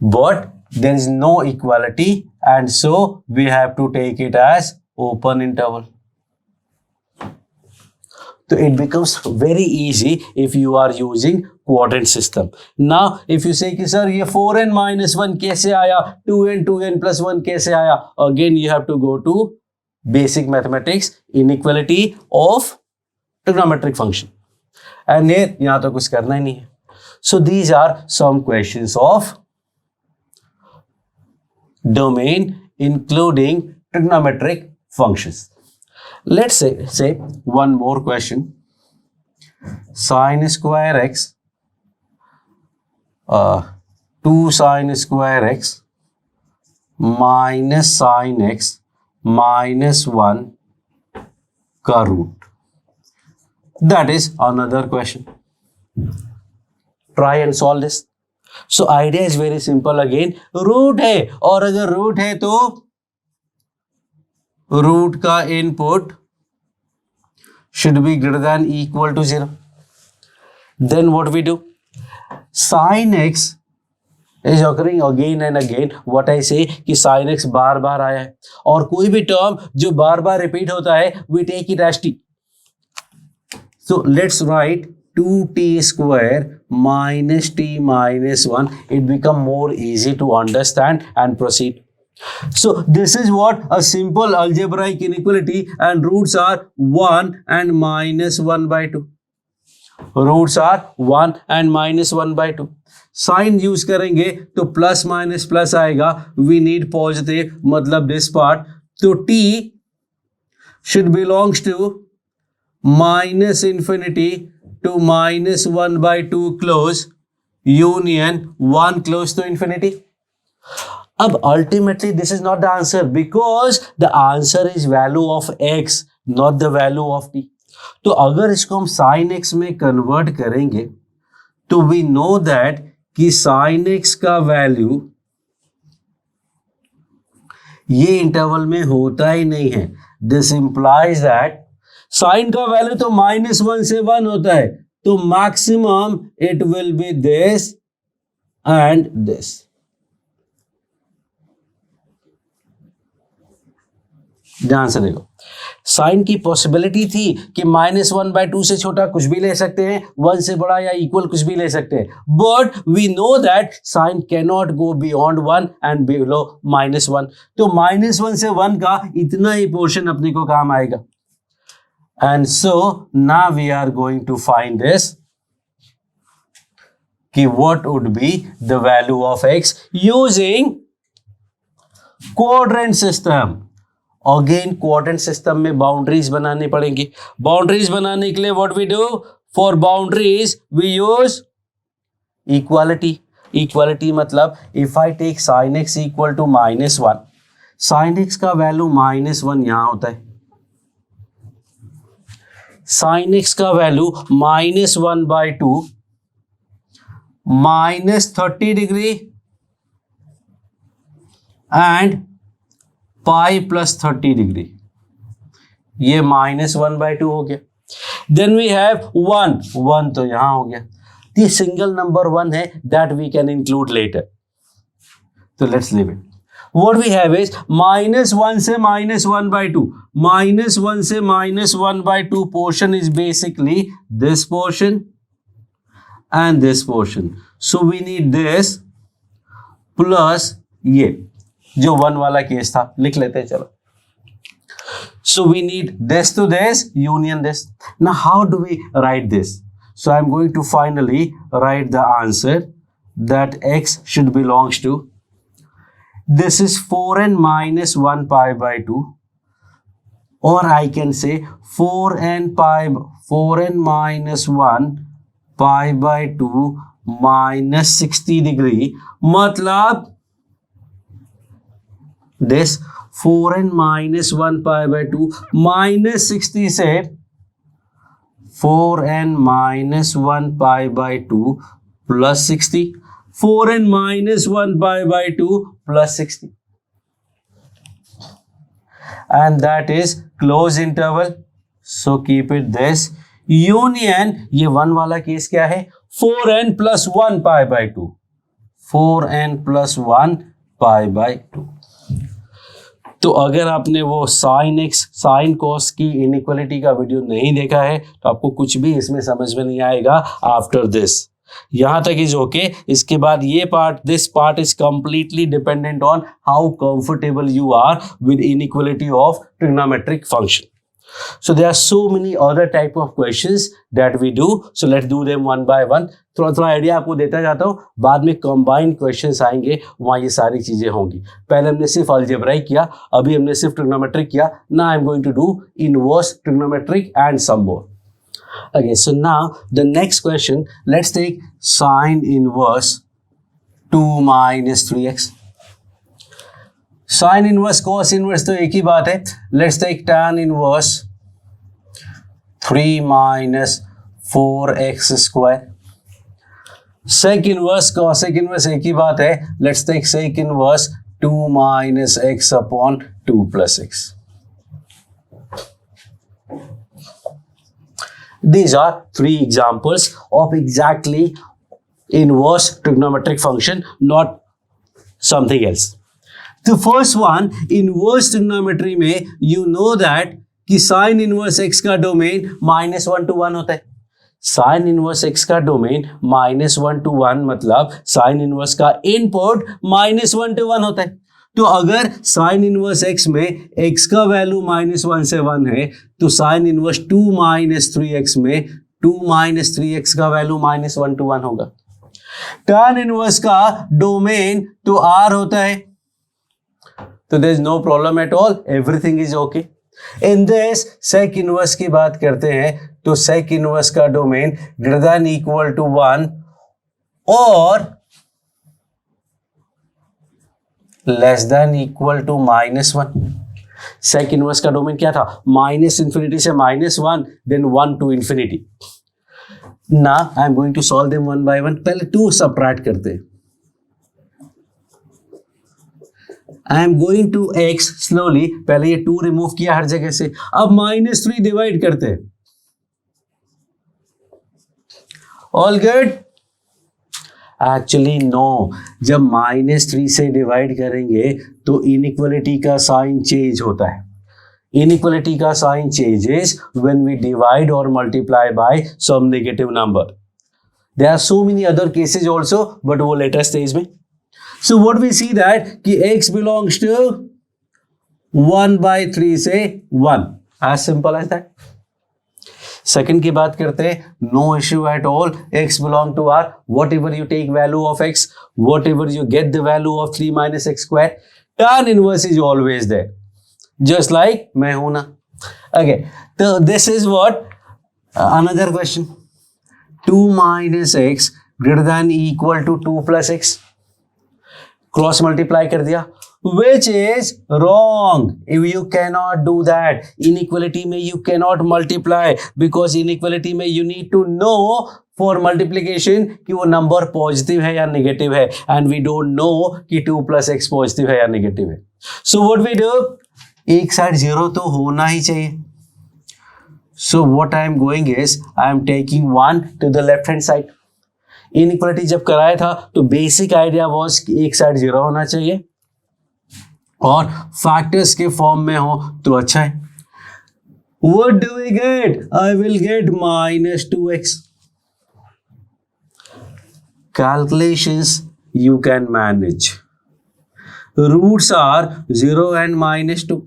A: but there is no equality and so we have to take it as open interval. So it becomes very easy if you are using quadrant system. Now if you say कि sir ये 4n minus 1 कैसे आया, 2n plus 1 कैसे आया, again you have to go to basic mathematics, inequality of trigonometric function, and here यहाँ तो कुछ करना ही नहीं है. So these are some questions of domain including trigonometric functions. Let's say one more question. Sin square x, 2 sin square x minus sin x minus 1 का root. That is another question. Try and solve this. So idea is very simple again. Root है, और अगर root है तो root का input should be greater than equal to 0. Then what we do? Sin x is occurring again and again. What I say कि sin x बार बार आया है, और कोई भी टर्म जो बार बार रिपीट होता है we take it as t. So let's write 2t square minus t minus 1. It become more easy to understand and proceed. So this is what a simple algebraic inequality, and roots are 1 and minus 1 by 2. Roots are 1 and minus 1 by 2. Sign use करेंगे तो plus minus plus आएगा, we need positive, मतलब this part, तो t should belongs to minus infinity to minus 1 by 2 close union 1 close to infinity. अब ultimately this is not the answer because the answer is value of x, not the value of t. तो अगर इसको हम sin x में convert करेंगे तो we know that कि sin x का वैल्यू ये इंटरवल में होता ही नहीं है. This implies that sin का वैल्यू तो -1 से 1 होता है, तो maximum it will be this and this. ध्यान से देखो, साइन की पॉसिबिलिटी थी कि -1 by 2 से छोटा कुछ भी ले सकते हैं, 1 से बड़ा या इक्वल कुछ भी ले सकते हैं, but we know that sign can not go beyond 1 and below -1. तो -1 से 1 का इतना ही पोर्शन अपने को काम आएगा. And so now we are going to find this कि what would be the value of x using quadrant system. Again quadrant system में बाउंड्रीज बनानी पड़ेंगी. बाउंड्रीज बनाने के लिए what we do, for boundaries we use equality. Equality मतलब if I take sine x equal to -1, sine x का value -1 यहां होता है, साइन एक्स का value -1 by 2 -30 degree and pi plus 30 degree, ये -1 by 2 हो गया. देन वी हैव 1 तो यहां हो गया. ये सिंगल नंबर 1 है that we can include later. तो let's leave it. what we have is -1 से -1/2. -1 से -1/2 portion is basically this portion and this portion. So we need this plus ये जो 1 वाला केस था, लिख लेते हैं चलो. So we need this to this union this. Now how do we write this? So I'm going to finally write the answer that x should belongs to. This is 4n minus 1 pi by 2, or I can say 4n minus 1 pi by 2 minus 60 degree. मतलब this 4n minus 1 pi by 2 minus 60 से 4n minus 1 pi by 2 plus 60. 4n minus 1 pi by 2 plus 60. And that is close interval. So keep it this. Union, ये 1 वाला case क्या है? 4n plus 1 pi by 2. 4n plus 1 pi by 2. तो अगर आपने वो sine x sine cos की inequality का वीडियो नहीं देखा है तो आपको कुछ भी इसमें समझ में नहीं आएगा. आफ्टर दिस यहाँ तक इज ओके. इसके बाद ये part, this part is completely dependent on how comfortable you are with inequality of trigonometric function. So there are so many other type of questions that we do. So let's do them one by one. थोड़ा idea आपको देता जाता हूँ. बाद में combined questions आएंगे, वहाँ ये सारी चीजें होंगी. पहले हमने सिर्फ अलजेब्राइक किया, अभी हमने सिर्फ ट्रिग्नोमेट्रिक किया. Now I am going to do inverse trigonometric and some more. Okay, so now the next question, let's take sine inverse 2 minus 3x. Sine inverse cos inverse तो एक ही बात है. Let's take tan inverse 3 minus 4x square. Sec inverse cosec inverse एक ही बात है. Let's take sec inverse 2 minus x upon 2 plus x. These are 3 examples of exactly inverse trigonometric function, not something else. The first one, inverse trigonometry में you know that कि sin inverse x का domain -1 to 1 होता है. sin inverse x का domain -1 to 1 मतलब sin inverse का input -1 to 1 होता है. तो अगर sin inverse x में x का वैल्यू -1 से 1 है तो sin inverse 2 minus 3x में 2 minus 3x का वैल्यू -1 to 1 होगा. tan inverse का डोमेन तो r होता है, तो there is no problem at all, everything is okay. In this sec inverse की बात करते हैं तो sec inverse का domain greater than equal to 1 और less than equal to -1. sec inverse का डोमेन क्या था? -infinity से -1 then 1 to infinity. Now I am going to solve them one by one. पहले 2 subtract करते हैं. I am going to x slowly. पहले ये 2 रिमूव किया हर जगह से. अब -3 डिवाइड करते हैं. All good? Actually no. जब -3 से डिवाइड करेंगे तो इनइक्वालिटी का साइन चेंज होता है. इनइक्वालिटी का sign changes when we divide और multiply by some negative number. There are so many other cases also, but वो लेटर स्टेज में. So what we see that कि x belongs to 1/3 से 1. As simple as that. Second की बात करते हैं. No issue at all. x belong to r. Whatever you take value of x, whatever you get the value of 3 minus x square, tan inverse is always there. Just like मैं हूं ना. Okay. So this is what another question. 2 minus x greater than equal to 2 plus x. Cross multiply कर दिया, which is wrong. You cannot do that. Inequality में you cannot multiply because inequality में you need to know for multiplication कि वो number positive है या negative है, and we don't know कि 2 plus x पॉजिटिव है या नेगेटिव है. So what we do? एक साइड 0 तो होना ही चाहिए. So what I am going is I am taking 1 to the left hand side. Inequality जब कराया था तो बेसिक आइडिया वाज कि एक साइड 0 होना चाहिए और फैक्टर्स के फॉर्म में हो तो अच्छा है. What do we get? I will get minus 2x. Calculations you can manage. Roots are 0 and minus 2.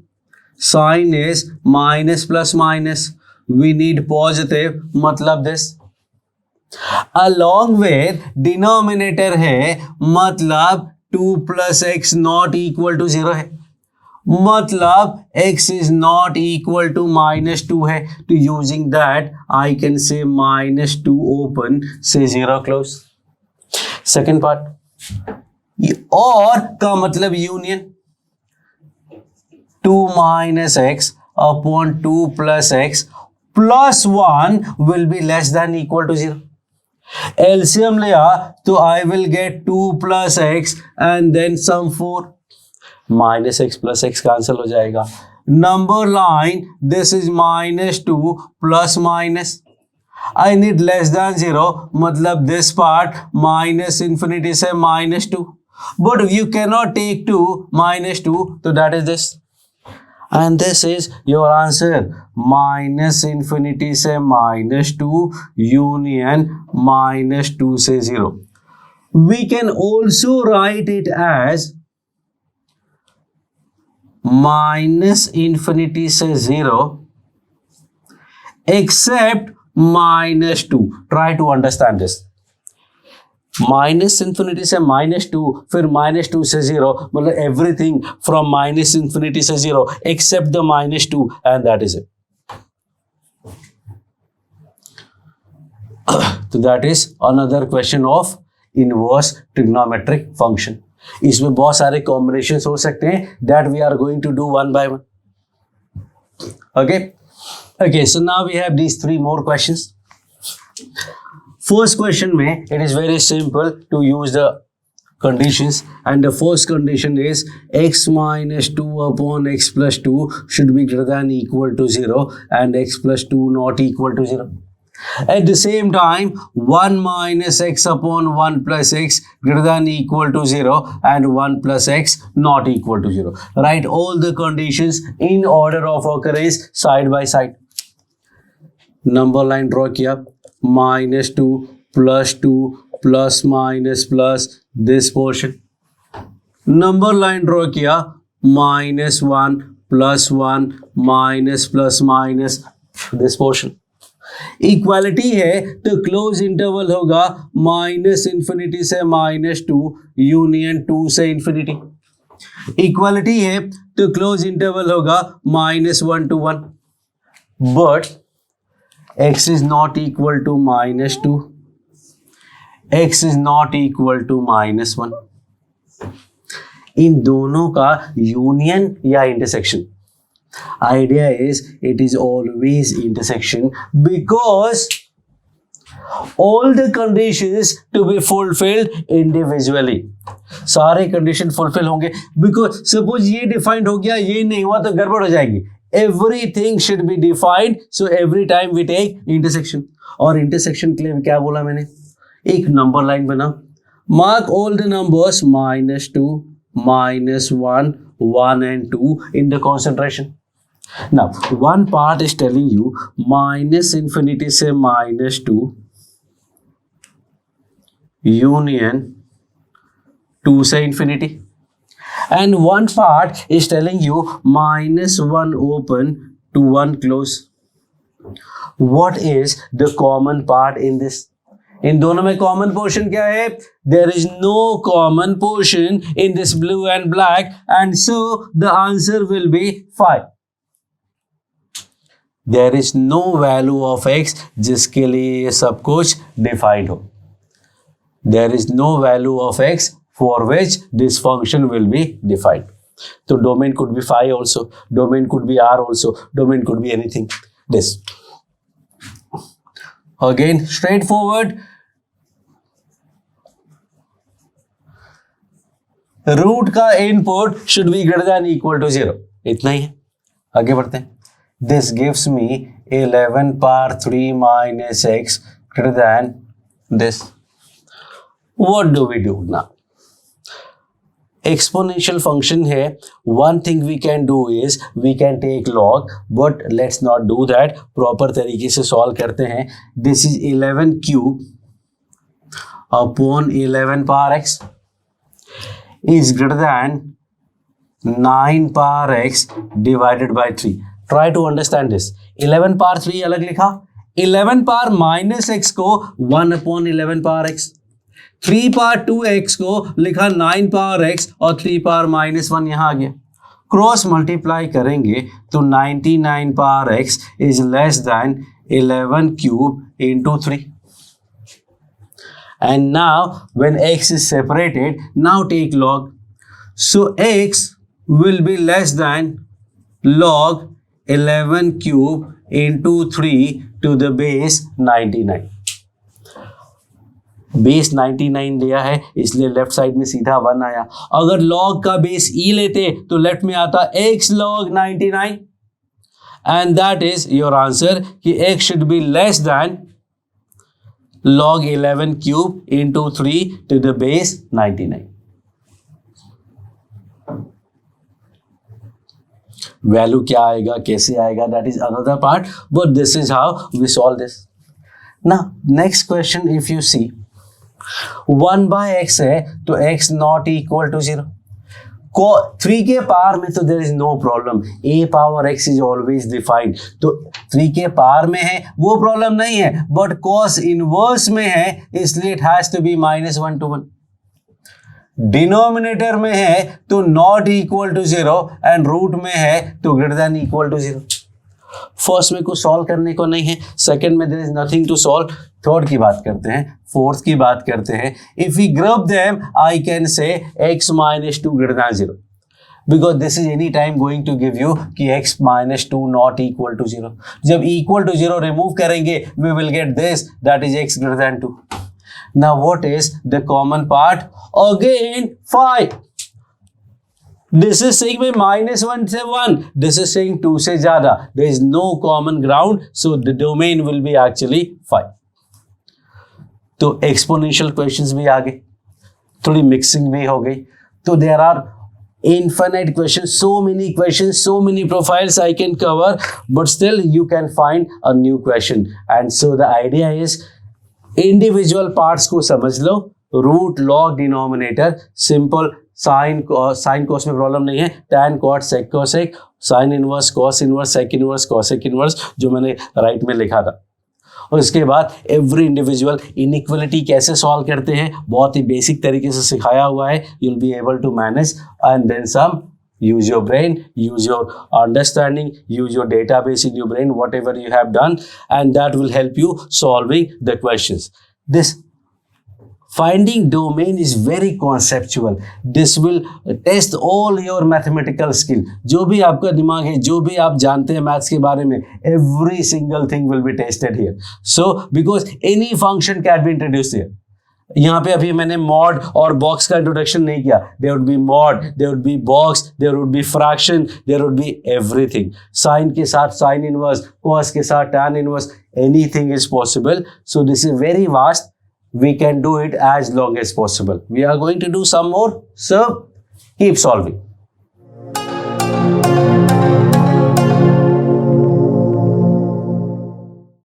A: Sign is minus plus minus. We need positive, मतलब this. Along with denominator है, मतलब 2 plus x not equal to 0 है, मतलब x is not equal to minus 2 है. तो using that I can say minus 2 open, say 0 close. Second part, और का मतलब union 2 minus x upon 2 plus x plus 1 will be less than equal to 0. LCM लिया तो I will get 2 plus x and then some 4. Minus x plus x cancel हो जाएगा. Number line, this is minus 2 plus minus. I need less than 0, मतलब this part minus infinity से minus 2. But you cannot take 2 minus 2, so that is this. And this is your answer. Minus infinity से minus 2 union minus 2 से 0. We can also write it as minus infinity से 0 except minus 2. Try to understand this. Minus infinity से minus 2, फिर minus 2 से 0, मतलब everything from minus infinity से 0 except the minus 2 and that is it. तो that is another question of inverse trigonometric function. इसमें बहुत सारे कॉम्बिनेशन हो सकते हैं, that we are going to do one by one. Okay, so now we have these 3 more questions. First question में it is very simple to use the conditions, and the first condition is x minus 2 upon x plus 2 should be greater than equal to 0 and x plus 2 not equal to 0. At the same time 1 minus x upon 1 plus x greater than equal to 0 and 1 plus x not equal to 0. Write all the conditions in order of occurrence side by side. Number line draw किया, minus 2 plus 2 plus minus plus this portion. Number line draw किया, minus 1 plus 1 minus plus minus this portion. Equality है तो close interval होगा minus infinity से minus 2 union 2 से infinity. Equality है तो close interval होगा minus 1 to 1. But x is not equal to minus 2. x is not equal to minus 1. इन दोनों का यूनियन या intersection. Idea is it is always intersection because all the conditions to be fulfilled individually. सारे condition fulfil होंगे because suppose ये defined हो गया, ये नहीं हुआ तो गड़बड़ हो जाएगी. Everything should be defined, so every time we take intersection. और intersection के लिए क्या बोला मैंने, एक नंबर लाइन बना, mark all the numbers minus 2, minus 1, 1 and 2 in the concentration. Now one part is telling you minus infinity से minus 2 union 2 से infinity. And one part is telling you minus 1 open to 1 close. What is the common part in this? इन दोनों में common portion क्या है? There is no common portion in this blue and black, and so the answer will be 5. There is no value of x जिसके लिए ये सब कुछ defined हो. There is no value of x for which this function will be defined. So domain could be phi also, domain could be r also, domain could be anything. This. Again, straightforward. Root का input should be greater than equal to 0. इतना ही है. आगे बढ़ते हैं. This gives me 11 power 3 minus x greater than this. What do we do now? Exponential function है, one thing we can do is we can take log, but let's not do that, proper तरीके से solve करते हैं. This is 11 cube upon 11 power x is greater than 9 power x divided by 3. Try to understand this. 11 power 3 अलग लिखा, 11 power minus x को 1 upon 11 power x, 3 power 2x को लिखा 9 power x और 3 पावर माइनस 1 यहाँ आ गया. क्रॉस मल्टीप्लाई करेंगे तो 99 power x is less than 11 cube into 3. And now when x is separated, now take log. So x will be less than log 11 cube into 3 to the base 99. Base 99 लिया है इसलिए left side में सीधा 1 आया. अगर log का base e लेते तो लेफ्ट में आता x log 99 and that is your answer कि x should be less than log 11 cube into 3 to the base 99. Value क्या आएगा, कैसे आएगा, that is another part, but this is how we solve this. Now next question, if you see 1 by x है तो x not equal to 0. 3 के power में तो there is no problem, a power x is always defined, तो 3 के power में है वो प्रॉब्लम नहीं है, बट cos इनवर्स में है इसलिए it has to be -1 to 1. Denominator में है तो नॉट इक्वल टू 0 एंड रूट में है तो greater than equal to 0. First में कुछ सॉल्व करने को नहीं है, सेकंड में there is nothing to solve. Third की बात करते हैं, फोर्थ की बात करते हैं. If we group them I can say x - 2 greater than 0 because this is any time going to give you कि x - 2 not equal to 0. जब equal to 0 रिमूव करेंगे we will get this, that is x greater than 2. Now what is the common part? Again 5. This is saying -1 से 1. This is saying 2 से ज़्यादा. There is no common ground, so the domain will be actually 5. तो exponential questions भी आ गए, थोड़ी mixing भी हो गई. तो there are infinite questions, so many profiles I can cover, but still you can find a new question. And so the idea is individual parts को समझ लो, root log denominator simple, sine cos में problem नहीं है, tan cot sec cosec, sine inverse cos inverse sec inverse cosec inverse जो मैंने right में लिखा था. और इसके बाद एवरी इंडिविजुअल इनइक्वलिटी कैसे सॉल्व करते हैं बहुत ही बेसिक तरीके से सिखाया हुआ है. You will be able to manage and then some. Use your brain, use your understanding, use your database in your brain, whatever you have done, and that will help you solving the questions. This finding domain is very conceptual. This will test all your mathematical skill. जो भी आपका दिमाग है, जो भी आप जानते हैं मैथ्स के बारे में, every single thing will be tested here. So because any function can be introduced here. यहाँ पे अभी मैंने मॉड और बॉक्स का इंट्रोडक्शन नहीं किया. There would be mod, there would be box, there would be fraction, there would be everything. Sine के साथ साइन इनवर्स, कॉस के साथ tan inverse, anything is possible. So this is very vast. We can do it as long as possible. We are going to do some more. So keep solving.